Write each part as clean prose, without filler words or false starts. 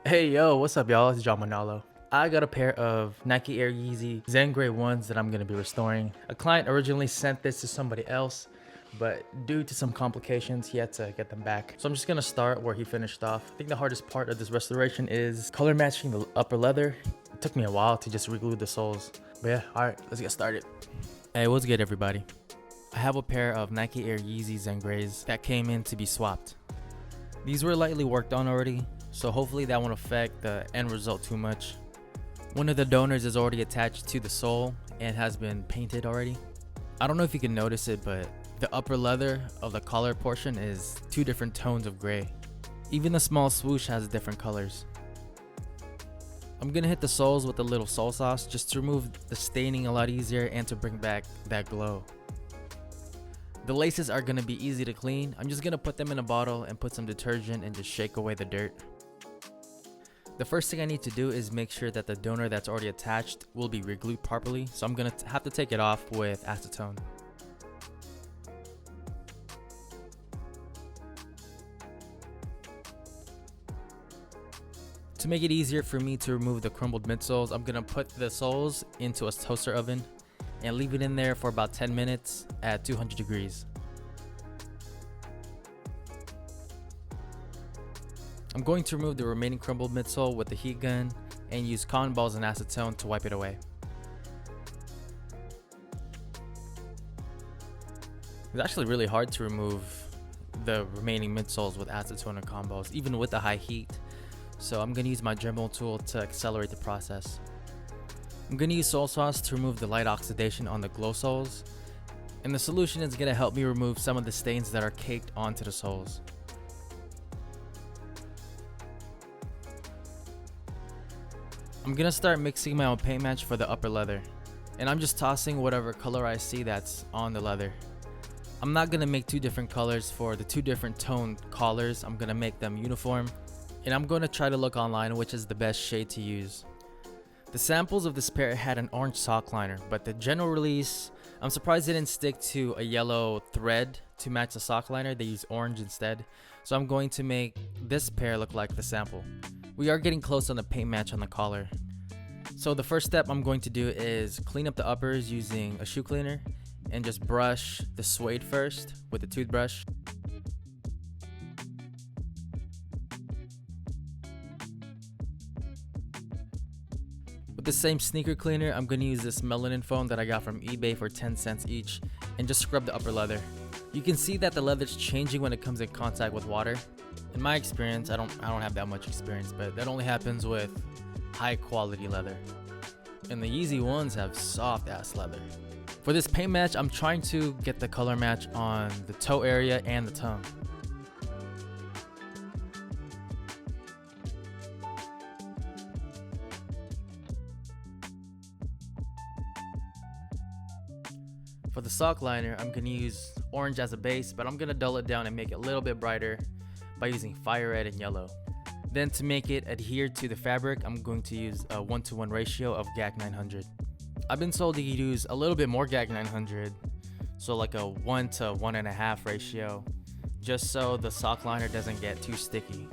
Hey yo, what's up y'all? It's John Manalo. I got a pair of Nike Air Yeezy Zen Gray ones that I'm gonna be restoring. A client originally sent this to somebody else, but due to some complications, he had to get them back. So I'm just gonna start where he finished off. I think the hardest part of this restoration is color matching the upper leather. It took me a while to just reglue the soles. But yeah, alright, let's get started. Hey, what's good everybody? I have a pair of Nike Air Yeezy Zen Grays that came in to be swapped. These were lightly worked on already, so hopefully that won't affect the end result too much. One of the donors is already attached to the sole and has been painted already. I don't know if you can notice it, but the upper leather of the collar portion is two different tones of gray. Even the small swoosh has different colors. I'm gonna hit the soles with a little sole sauce just to remove the staining a lot easier and to bring back that glow. The laces are gonna be easy to clean. I'm just gonna put them in a bottle and put some detergent and just shake away the dirt. The first thing I need to do is make sure that the donor that's already attached will be reglued properly, so I'm gonna have to take it off with acetone. To make it easier for me to remove the crumbled midsoles, I'm gonna put the soles into a toaster oven and leave it in there for about 10 minutes at 200 degrees. I'm going to remove the remaining crumbled midsole with the heat gun and use cotton balls and acetone to wipe it away. It's actually really hard to remove the remaining midsoles with acetone and cotton balls, even with the high heat. So I'm going to use my Dremel tool to accelerate the process. I'm going to use sole sauce to remove the light oxidation on the glow soles, and the solution is going to help me remove some of the stains that are caked onto the soles. I'm going to start mixing my own paint match for the upper leather, and I'm just tossing whatever color I see that's on the leather. I'm not going to make two different colors for the two different toned collars. I'm going to make them uniform, and I'm going to try to look online which is the best shade to use. The samples of this pair had an orange sock liner, but the general release, I'm surprised they didn't stick to a yellow thread to match the sock liner. They used orange instead. So I'm going to make this pair look like the sample. We are getting close on the paint match on the collar. So the first step I'm going to do is clean up the uppers using a shoe cleaner and just brush the suede first with a toothbrush. With the same sneaker cleaner, I'm going to use this melanin foam that I got from eBay for 10 cents each and just scrub the upper leather. You can see that the leather's changing when it comes in contact with water. In my experience, I don't have that much experience, but that only happens with high quality leather. And the Yeezy ones have soft ass leather. For this paint match, I'm trying to get the color match on the toe area and the tongue. For the sock liner, I'm going to use orange as a base, but I'm going to dull it down and make it a little bit brighter by using fire red and yellow. Then to make it adhere to the fabric, I'm going to use a 1-to-1 ratio of GAC 900. I've been told to use a little bit more GAC 900, so like a 1 to 1.5 ratio, just so the sock liner doesn't get too sticky.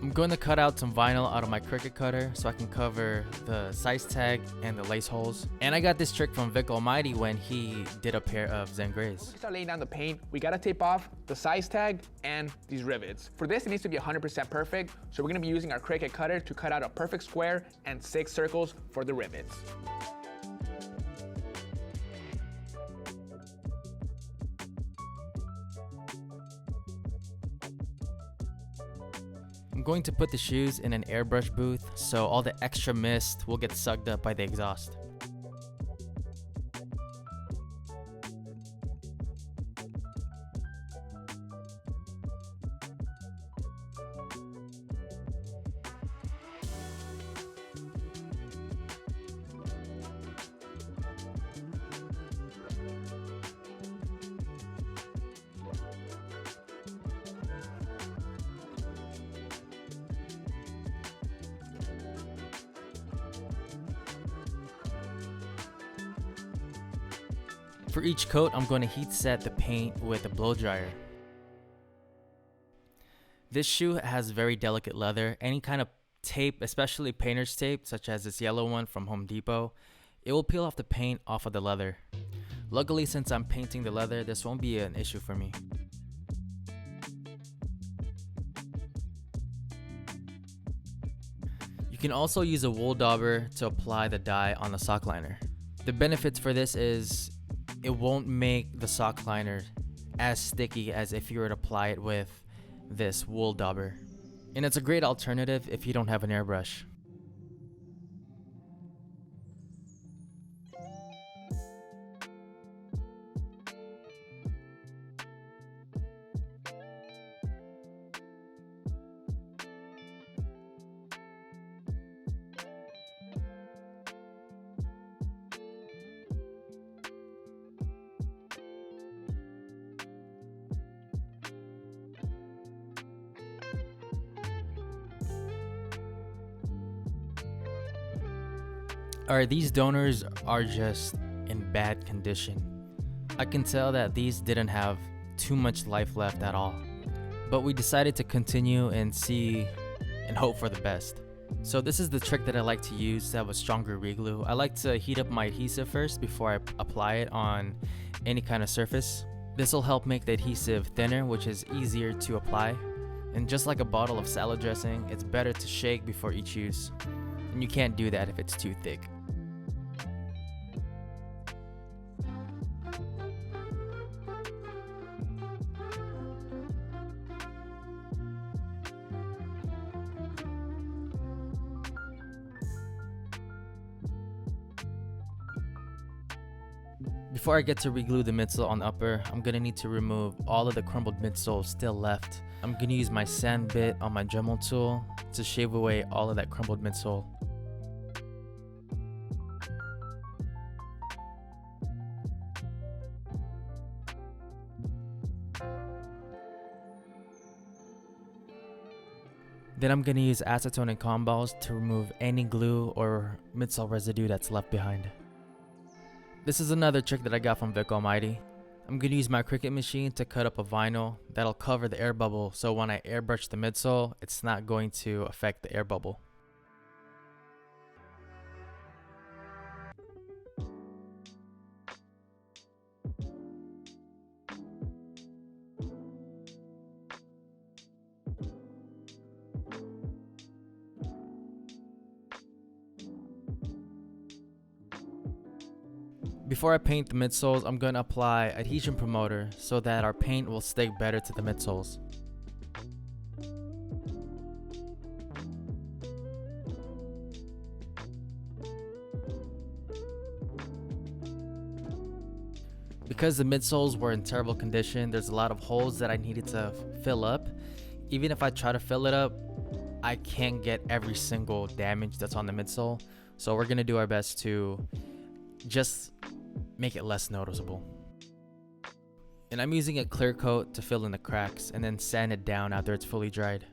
I'm going to cut out some vinyl out of my Cricut cutter so I can cover the size tag and the lace holes. And I got this trick from Vic Almighty when he did a pair of Zen Grays. When we start laying down the paint, we gotta tape off the size tag and these rivets. For this, it needs to be 100% perfect, so we're gonna be using our Cricut cutter to cut out a perfect square and 6 circles for the rivets. I'm going to put the shoes in an airbrush booth so all the extra mist will get sucked up by the exhaust. For each coat, I'm going to heat set the paint with a blow dryer. This shoe has very delicate leather. Any kind of tape, especially painter's tape, such as this yellow one from Home Depot, it will peel off the paint off of the leather. Luckily, since I'm painting the leather, this won't be an issue for me. You can also use a wool dauber to apply the dye on the sock liner. The benefits for this is it won't make the sock liner as sticky as if you were to apply it with this wool dauber. And it's a great alternative if you don't have an airbrush. Alright, these donors are just in bad condition. I can tell that these didn't have too much life left at all. But we decided to continue and see and hope for the best. So this is the trick that I like to use to have a stronger reglue. I like to heat up my adhesive first before I apply it on any kind of surface. This will help make the adhesive thinner, which is easier to apply. And just like a bottle of salad dressing, it's better to shake before each use. And you can't do that if it's too thick. Before I get to reglue the midsole on the upper, I'm gonna need to remove all of the crumbled midsole still left. I'm gonna use my sand bit on my Dremel tool to shave away all of that crumbled midsole. Then I'm gonna use acetone and cotton balls to remove any glue or midsole residue that's left behind. This is another trick that I got from Vic Almighty. I'm going to use my Cricut machine to cut up a vinyl that'll cover the air bubble, so when I airbrush the midsole, it's not going to affect the air bubble. Before I paint the midsoles, I'm going to apply adhesion promoter so that our paint will stick better to the midsoles. Because the midsoles were in terrible condition, there's a lot of holes that I needed to fill up. Even if I try to fill it up, I can't get every single damage that's on the midsole. So we're going to do our best to just make it less noticeable. And I'm using a clear coat to fill in the cracks and then sand it down after it's fully dried.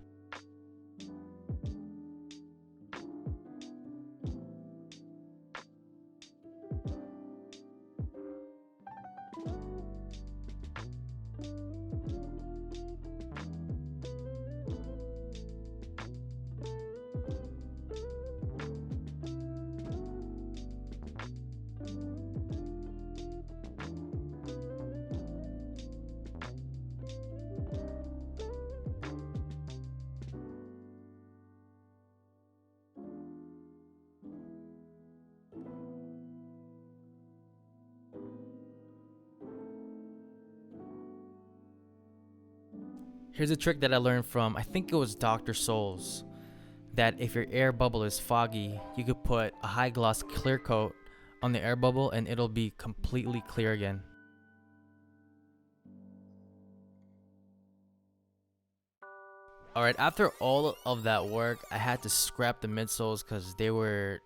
Here's a trick that I learned from, I think it was Dr. Souls, that if your air bubble is foggy, you could put a high gloss clear coat on the air bubble and it'll be completely clear again. Alright, after all of that work, I had to scrap the midsoles because they were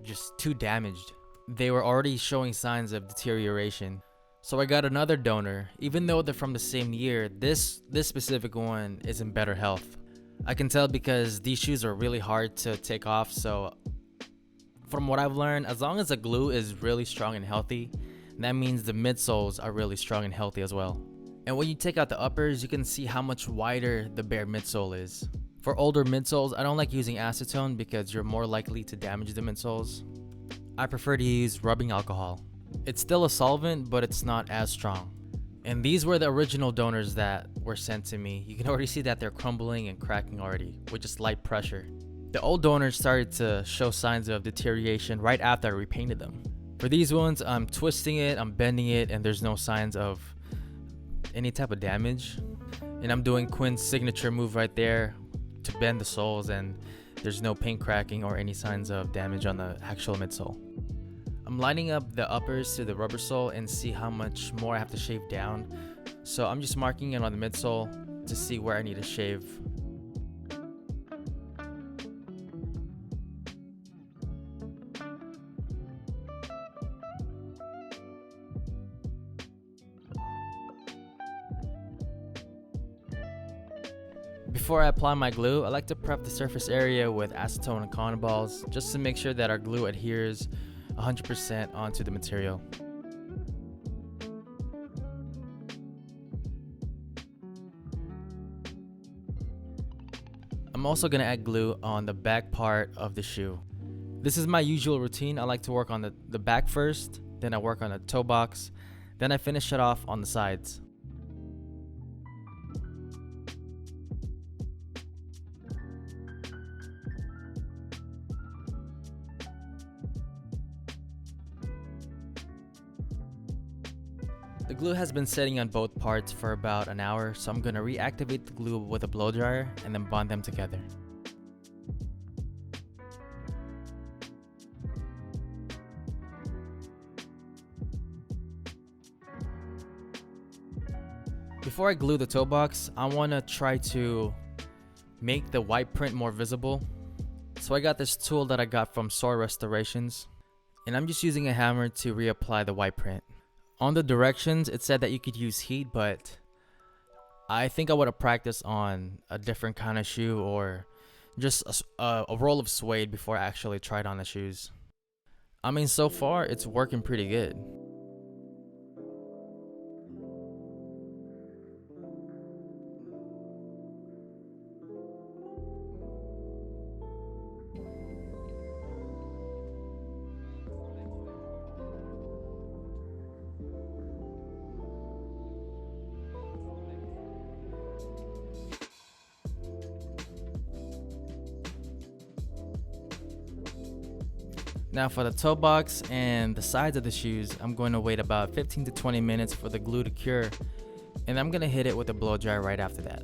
just too damaged. They were already showing signs of deterioration. So I got another donor. Even though they're from the same year, this specific one is in better health. I can tell because these shoes are really hard to take off. So from what I've learned, as long as the glue is really strong and healthy, that means the midsoles are really strong and healthy as well. And when you take out the uppers, you can see how much wider the bare midsole is. For older midsoles, I don't like using acetone because you're more likely to damage the midsoles. I prefer to use rubbing alcohol. It's still a solvent, but it's not as strong. And these were the original donors that were sent to me. You can already see that they're crumbling and cracking already with just light pressure. The old donors started to show signs of deterioration right after I repainted them. For these ones, I'm twisting it, I'm bending it, and there's no signs of any type of damage. And I'm doing Quinn's signature move right there to bend the soles, and there's no paint cracking or any signs of damage on the actual midsole. I'm lining up the uppers to the rubber sole and see how much more I have to shave down. So I'm just marking it on the midsole to see where I need to shave. Before I apply my glue, I like to prep the surface area with acetone and cotton balls just to make sure that our glue adheres 100% onto the material. I'm also going to add glue on the back part of the shoe. This is my usual routine. I like to work on the back first, then I work on the toe box, then I finish it off on the sides. The glue has been setting on both parts for about an hour, so I'm going to reactivate the glue with a blow dryer and then bond them together. Before I glue the toe box, I want to try to make the white print more visible. So I got this tool that I got from Soy Restorations, and I'm just using a hammer to reapply the white print. On the directions, it said that you could use heat, but I think I would have practiced on a different kind of shoe or just a roll of suede before I actually tried on the shoes. I mean, so far, it's working pretty good. Now for the toe box and the sides of the shoes, I'm going to wait about 15 to 20 minutes for the glue to cure, and I'm going to hit it with a blow dry right after that.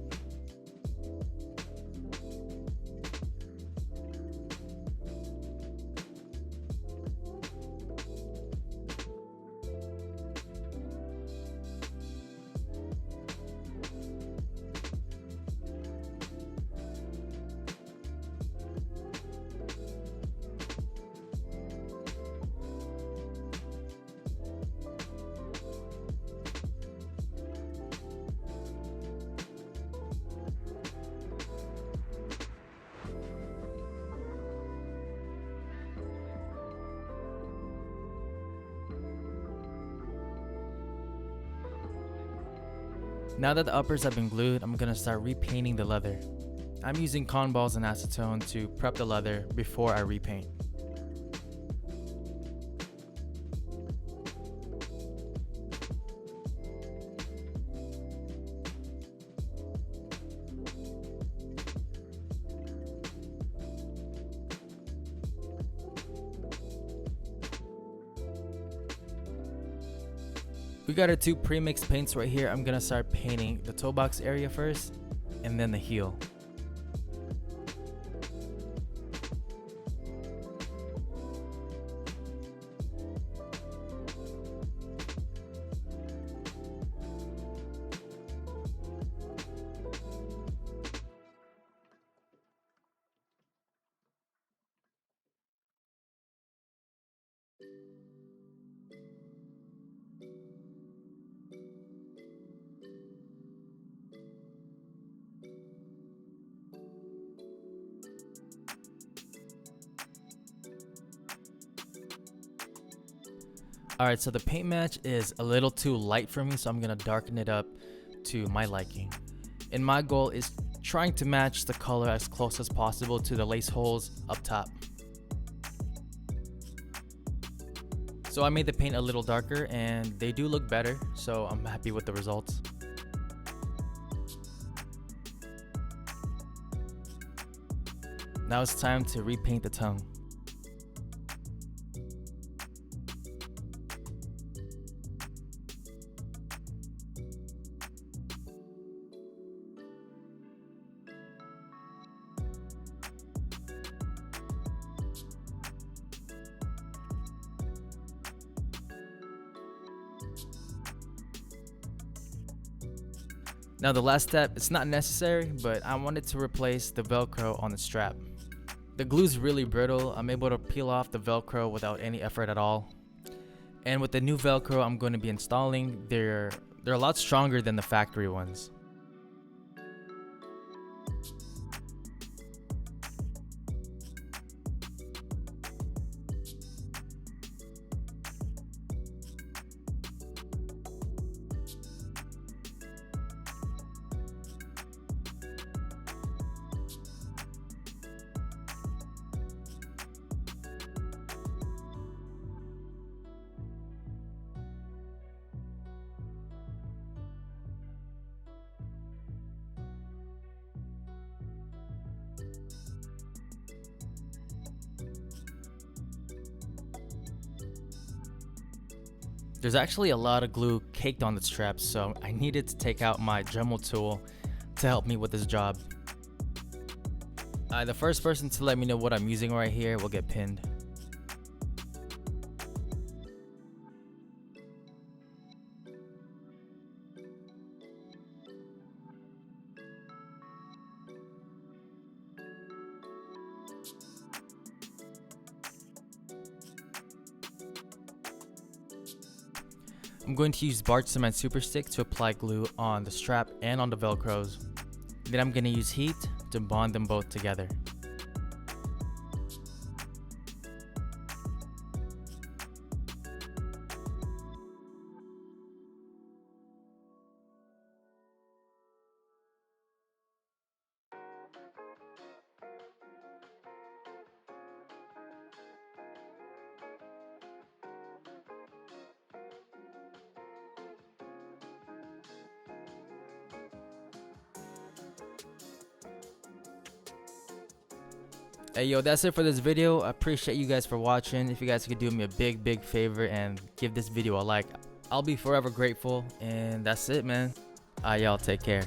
Now that the uppers have been glued, I'm going to start repainting the leather. I'm using cotton balls and acetone to prep the leather before I repaint. We got our two pre-mixed paints right here. I'm gonna start painting the toe box area first and then the heel. Alright, so the paint match is a little too light for me, so I'm going to darken it up to my liking. And my goal is trying to match the color as close as possible to the lace holes up top. So I made the paint a little darker and they do look better, so I'm happy with the results. Now it's time to repaint the tongue. Now the last step, it's not necessary, but I wanted to replace the Velcro on the strap. The glue's really brittle. I'm able to peel off the Velcro without any effort at all. And with the new Velcro I'm going to be installing, they're a lot stronger than the factory ones. There's actually a lot of glue caked on the straps, so I needed to take out my Dremel tool to help me with this job. The first person to let me know what I'm using right here will get pinned. I'm going to use Barge Cement Super Stick to apply glue on the strap and on the Velcros. Then I'm going to use heat to bond them both together. Hey yo, that's it for this video. I appreciate you guys for watching. If you guys could do me a big favor and give this video a like, I'll be forever grateful. And that's it, man. Y'all take care.